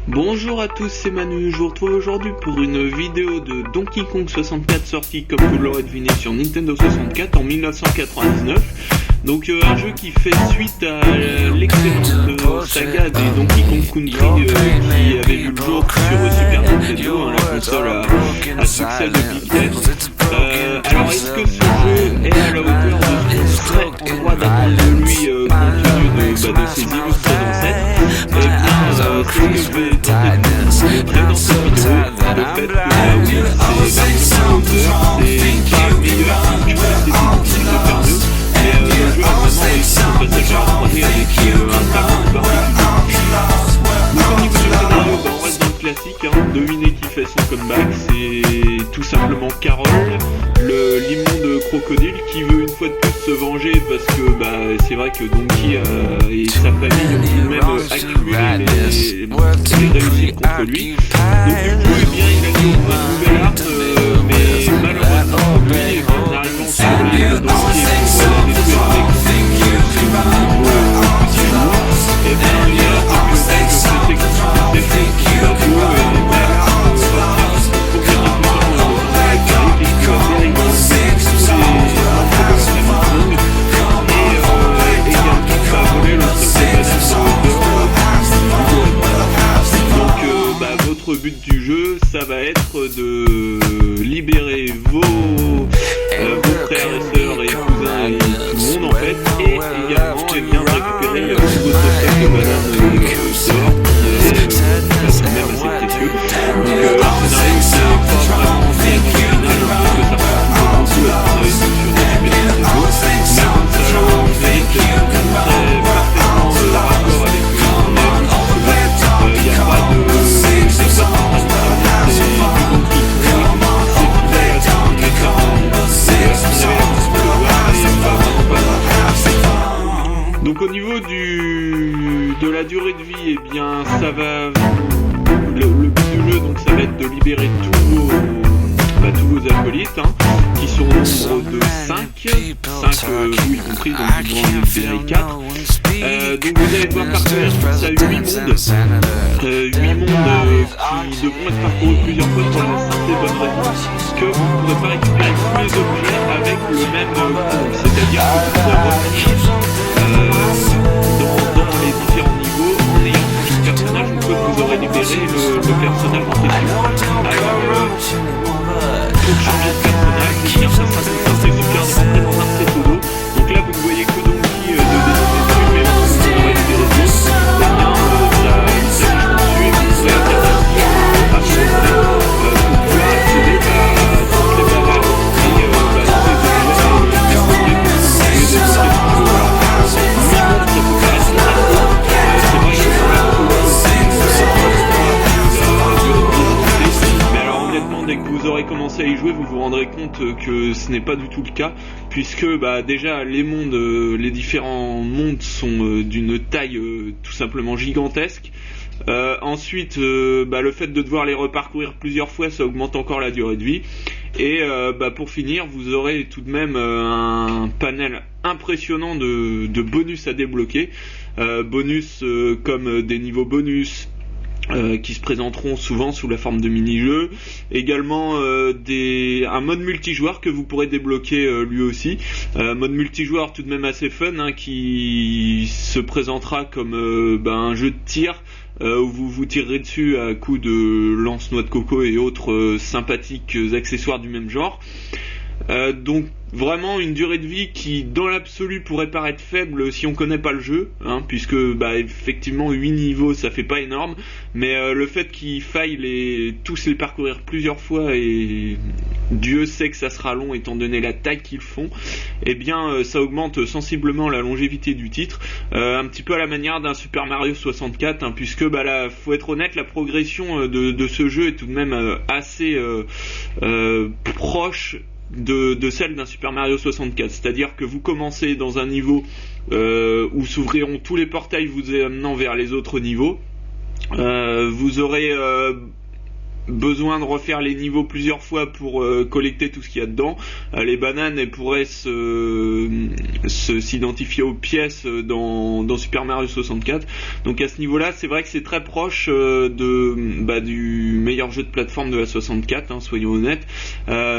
Bonjour à tous, c'est Manu, je vous retrouve aujourd'hui pour une vidéo de Donkey Kong 64 sorti comme vous l'aurez deviné sur Nintendo 64 en 1999. Donc un jeu qui fait suite à l'excellente saga des Donkey Kong Country qui avait vu le jour sur Super Nintendo, la console à succès de Big Ten. Alors est-ce que ce jeu est à la hauteur de ce qu'on serait en droit d'attendre de lui compte tenu de ses illustres ancêtres? Eh bien c'est ce que je vais tenter de vous montrer dans cette vidéo. Le fait que là oui, c'est pas le meilleur, je pense que c'est difficile de faire mieux. Mais le jeu a vraiment réussi son passage à la 3D avec un talent particulier. Donc au niveau du scénario, on reste dans le classique, devinez qui fait son comeback, c'est tout simplement Carol, l'immonde crocodile qui veut une fois de plus se venger parce que c'est vrai que Donkey et sa famille ont tout de même accumulé les réussites contre lui. Donc du coup, il a dit on va une nouvelle arme, mais malheureusement lui, en arrivant sur l'île de Donkey pour la détruire avec ce nouveau petit jour, et bien il a attendu au fait que c'était qui va et votre but du jeu, ça va être de libérer vos frères et sœurs et cousins et tout le monde en fait, et également de récupérer votre stock de bananes dehors qui est même assez précieux. Donc le scénario c'est pas vraiment bien original, parce que ça prend beaucoup à ce qu'on avait vu sur Super Nintendo, mais bon ça mérite d'être très parfaitement raccord avec ce qu'on a vu jusque-là. Il n'y a pas de donc au niveau de la durée de vie, eh bien ça va le but du jeu, donc ça va être de libérer tous vos acolytes qui sont au nombre de 5 vous y compris, donc vous en libérez 4. Donc vous allez devoir parcourir ça 8 mondes qui devront être parcourus plusieurs fois pour la simple et bonne raison que vous ne pourrez pas récupérer tous les objets avec le même monde, c'est-à-dire que vous pourrez revenir dans les différents niveaux en ayant changé de personnage une fois que vous aurez libéré le personnage en question. Alors pour changer de personnage, ça sera tout simple, il suffit de rentrer dans un pseudo. Donc là vous ne voyez que Donkey de dessus, mais lorsque vous aurez libéré d'autres, ça s'affiche dessus et vous pourrez interagir à chaque fois pour pouvoir accéder à toutes les barrières et dès que vous aurez commencé à y jouer, vous vous rendrez compte que ce n'est pas du tout le cas, puisque déjà les différents mondes sont d'une taille tout simplement gigantesque. Ensuite, le fait de devoir les reparcourir plusieurs fois, ça augmente encore la durée de vie. Et pour finir, vous aurez tout de même un panel impressionnant de bonus à débloquer. Bonus comme des niveaux bonus, qui se présenteront souvent sous la forme de mini-jeux, également un mode multijoueur que vous pourrez débloquer lui aussi, mode multijoueur tout de même assez fun, qui se présentera comme un jeu de tir où vous vous tirerez dessus à coups de lance-noix de coco et autres sympathiques accessoires du même genre. Donc vraiment une durée de vie qui dans l'absolu pourrait paraître faible si on connaît pas le jeu, puisque effectivement 8 niveaux ça fait pas énorme, mais le fait qu'il faille tous les parcourir plusieurs fois, et Dieu sait que ça sera long étant donné la taille qu'ils font, eh bien ça augmente sensiblement la longévité du titre, un petit peu à la manière d'un Super Mario 64, puisque là faut être honnête, la progression de ce jeu est tout de même assez proche de celle d'un Super Mario 64, c'est-à-dire que vous commencez dans un niveau où s'ouvriront tous les portails vous amenant vers les autres niveaux. Vous aurez besoin de refaire les niveaux plusieurs fois pour collecter tout ce qu'il y a dedans. Les bananes, elles pourraient s'identifier aux pièces dans Super Mario 64. Donc à ce niveau-là, c'est vrai que c'est très proche du meilleur jeu de plateforme de la 64, soyons honnêtes.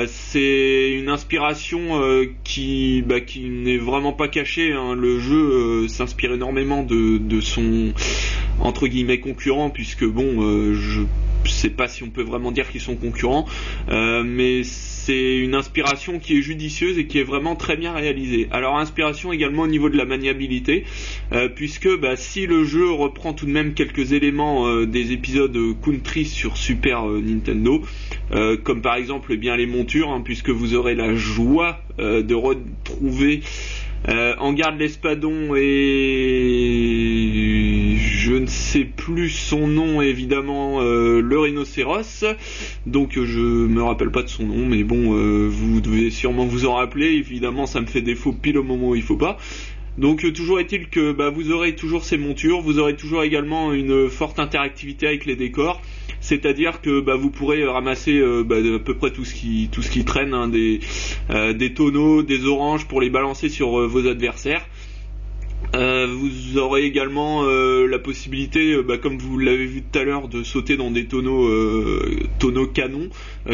C'est une inspiration qui n'est vraiment pas cachée. Le jeu s'inspire énormément de son entre guillemets concurrent, puisque je sais pas si on peut vraiment dire qu'ils sont concurrents, mais c'est une inspiration qui est judicieuse et qui est vraiment très bien réalisée. Alors inspiration également au niveau de la maniabilité, puisque si le jeu reprend tout de même quelques éléments des épisodes Country sur Super Nintendo, comme par exemple les montures, puisque vous aurez la joie de retrouver Engarde l'Espadon et je ne sais plus son nom, évidemment, le rhinocéros. Donc je me rappelle pas de son nom, mais vous devez sûrement vous en rappeler. Évidemment, ça me fait défaut pile au moment où il faut pas. Donc toujours est-il que vous aurez toujours ces montures, vous aurez toujours également une forte interactivité avec les décors. C'est-à-dire que vous pourrez ramasser à peu près tout ce qui traîne, des tonneaux, des oranges pour les balancer sur vos adversaires. Vous aurez également la possibilité, comme vous l'avez vu tout à l'heure, de sauter dans des tonneaux canons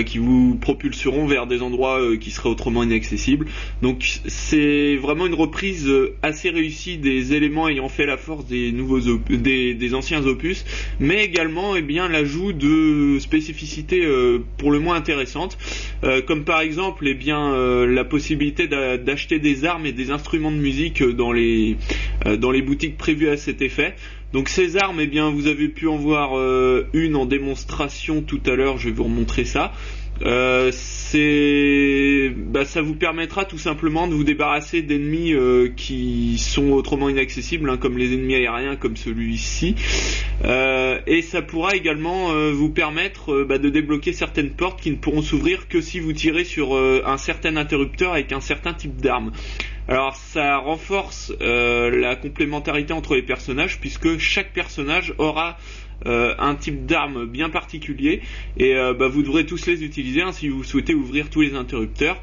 qui vous propulseront vers des endroits qui seraient autrement inaccessibles. Donc c'est vraiment une reprise assez réussie des éléments ayant fait la force des des anciens opus, mais également l'ajout de spécificités pour le moins intéressantes, comme par exemple la possibilité d'acheter des armes et des instruments de musique dans les boutiques prévues à cet effet. Donc ces armes, vous avez pu en voir une en démonstration tout à l'heure, je vais vous remontrer ça. Ça vous permettra tout simplement de vous débarrasser d'ennemis qui sont autrement inaccessibles, comme les ennemis aériens comme celui-ci, et ça pourra également vous permettre de débloquer certaines portes qui ne pourront s'ouvrir que si vous tirez sur un certain interrupteur avec un certain type d'arme. Alors ça renforce la complémentarité entre les personnages, puisque chaque personnage aura un type d'arme bien particulier, et vous devrez tous les utiliser si vous souhaitez ouvrir tous les interrupteurs.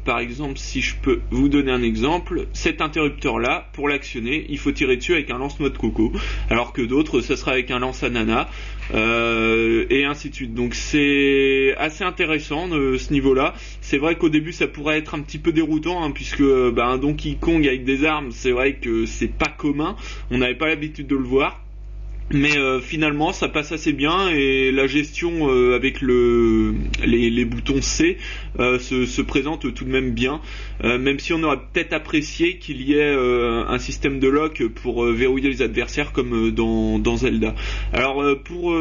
Par exemple, si je peux vous donner un exemple, cet interrupteur là, pour l'actionner, il faut tirer dessus avec un lance-noix de coco, alors que d'autres ça sera avec un lance-ananas, et ainsi de suite. Donc c'est assez intéressant de ce niveau là. C'est vrai qu'au début ça pourrait être un petit peu déroutant, puisque un Donkey Kong avec des armes, c'est vrai que c'est pas commun, on n'avait pas l'habitude de le voir. Mais finalement ça passe assez bien, et la gestion avec les boutons C se présente tout de même bien, même si on aurait peut-être apprécié qu'il y ait un système de lock pour verrouiller les adversaires comme dans Zelda. Alors pour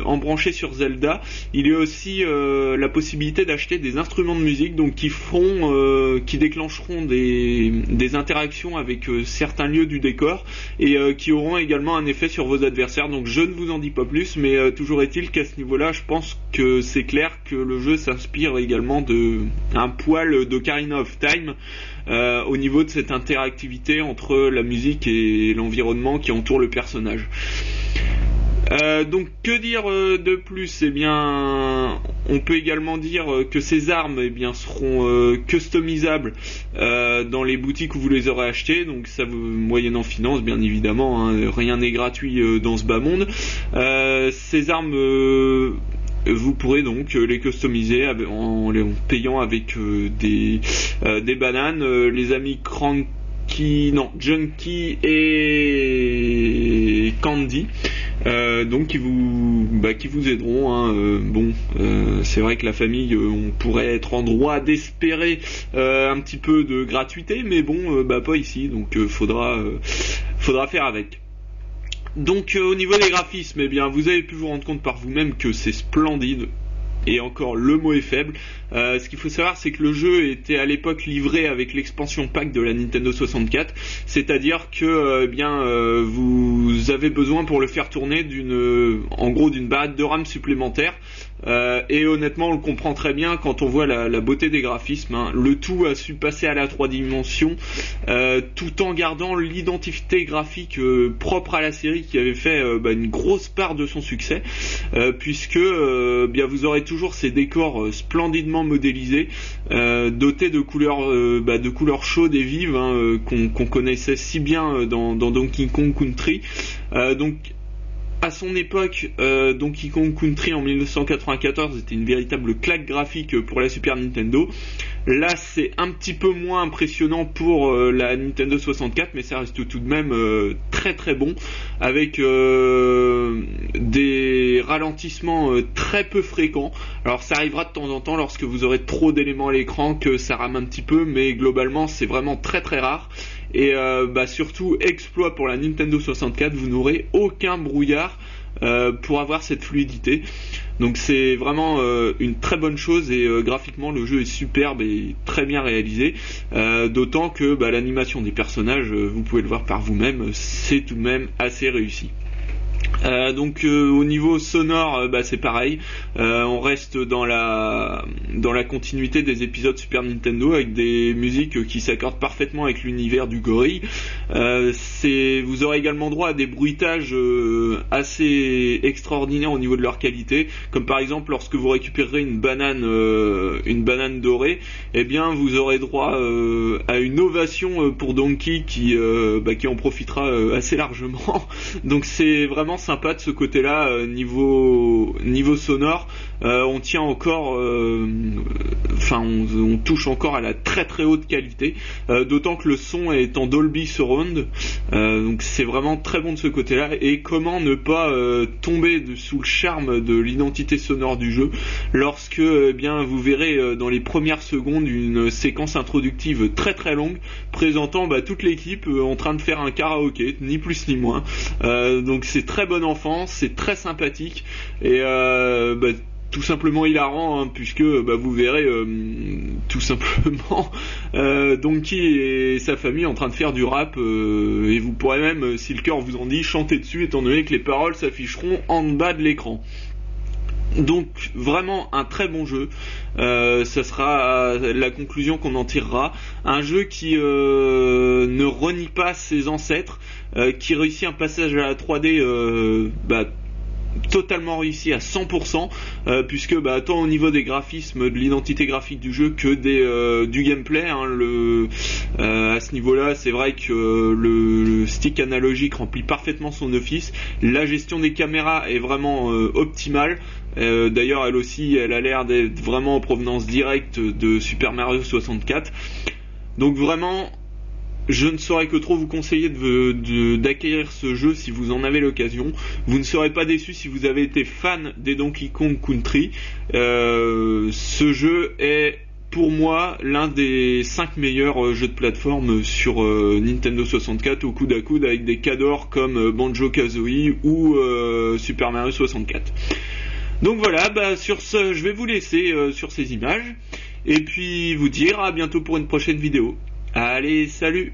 embrancher sur Zelda, il y a aussi la possibilité d'acheter des instruments de musique, donc qui déclencheront des interactions avec certains lieux du décor, et qui auront également un effet sur vos adversaires. Donc je ne vous en dis pas plus, mais toujours est-il qu'à ce niveau-là, je pense que c'est clair que le jeu s'inspire également d'un poil d'Ocarina of Time au niveau de cette interactivité entre la musique et l'environnement qui entoure le personnage. Donc que dire de plus ? On peut également dire que ces armes seront customisables dans les boutiques où vous les aurez achetées, donc ça moyennant finance bien évidemment, rien n'est gratuit dans ce bas monde. Ces armes vous pourrez donc les customiser en payant avec des bananes. Les amis Junkie et Candy, donc qui vous aideront. C'est vrai que la famille, on pourrait être en droit d'espérer un petit peu de gratuité, mais pas ici, donc faudra faire avec. Donc au niveau des graphismes, vous avez pu vous rendre compte par vous-même que c'est splendide. et encore le mot est faible. Ce qu'il faut savoir, c'est que le jeu était à l'époque livré avec l'expansion pack de la Nintendo 64, c'est-à-dire que vous avez besoin pour le faire tourner d'une barrette de RAM supplémentaire. Et honnêtement, on le comprend très bien quand on voit la beauté des graphismes, hein. Le tout a su passer à la 3 dimensions, tout en gardant l'identité graphique propre à la série, qui avait fait une grosse part de son succès, puisque vous aurez toujours ces décors splendidement modélisés, dotés de couleurs chaudes et vives, hein, qu'on connaissait si bien dans Donkey Kong Country. Donc à son époque, Donkey Kong Country en 1994 était une véritable claque graphique pour la Super Nintendo. Là, c'est un petit peu moins impressionnant pour la Nintendo 64, mais ça reste tout de même très très bon, avec des ralentissements très peu fréquents. Alors ça arrivera de temps en temps lorsque vous aurez trop d'éléments à l'écran que ça rame un petit peu, mais globalement c'est vraiment très très rare. Et surtout, exploit pour la Nintendo 64, vous n'aurez aucun brouillard pour avoir cette fluidité. Donc c'est vraiment une très bonne chose, et graphiquement le jeu est superbe et très bien réalisé, d'autant que l'animation des personnages, vous pouvez le voir par vous-même, c'est tout de même assez réussi. Au niveau sonore, c'est pareil, on reste dans la continuité des épisodes Super Nintendo, avec des musiques qui s'accordent parfaitement avec l'univers du gorille. Vous aurez également droit à des bruitages assez extraordinaires au niveau de leur qualité, comme par exemple lorsque vous récupérerez une banane dorée, vous aurez droit à une ovation pour Donkey qui en profitera assez largement. Donc c'est vraiment sympa de ce côté-là. Niveau sonore, on tient encore, on touche encore à la très très haute qualité, d'autant que le son est en Dolby Surround, donc c'est vraiment très bon de ce côté-là. Et comment ne pas tomber sous le charme de l'identité sonore du jeu lorsque vous verrez dans les premières secondes une séquence introductive très très longue présentant toute l'équipe en train de faire un karaoké, ni plus ni moins. Donc c'est très bon enfant, c'est très sympathique, et tout simplement hilarant, hein, puisque vous verrez tout simplement Donkey et sa famille en train de faire du rap, et vous pourrez même, si le cœur vous en dit, chanter dessus, étant donné que les paroles s'afficheront en bas de l'écran. Donc vraiment un très bon jeu, ça sera la conclusion qu'on en tirera. Un jeu qui ne renie pas ses ancêtres, qui réussit un passage à la 3D totalement réussi à 100%, puisque tant au niveau des graphismes, de l'identité graphique du jeu, que du gameplay, hein, à ce niveau-là, c'est vrai que le stick analogique remplit parfaitement son office. La gestion des caméras est vraiment optimale. D'ailleurs, elle aussi, elle a l'air d'être vraiment en provenance directe de Super Mario 64. Donc vraiment, je ne saurais que trop vous conseiller d'acquérir ce jeu si vous en avez l'occasion. Vous ne serez pas déçus si vous avez été fan des Donkey Kong Country. Ce jeu est pour moi l'un des 5 meilleurs jeux de plateforme sur Nintendo 64, au coude à coude avec des cadors comme Banjo-Kazooie ou Super Mario 64. Donc voilà, sur ce, je vais vous laisser sur ces images, et puis vous dire à bientôt pour une prochaine vidéo. Allez, salut!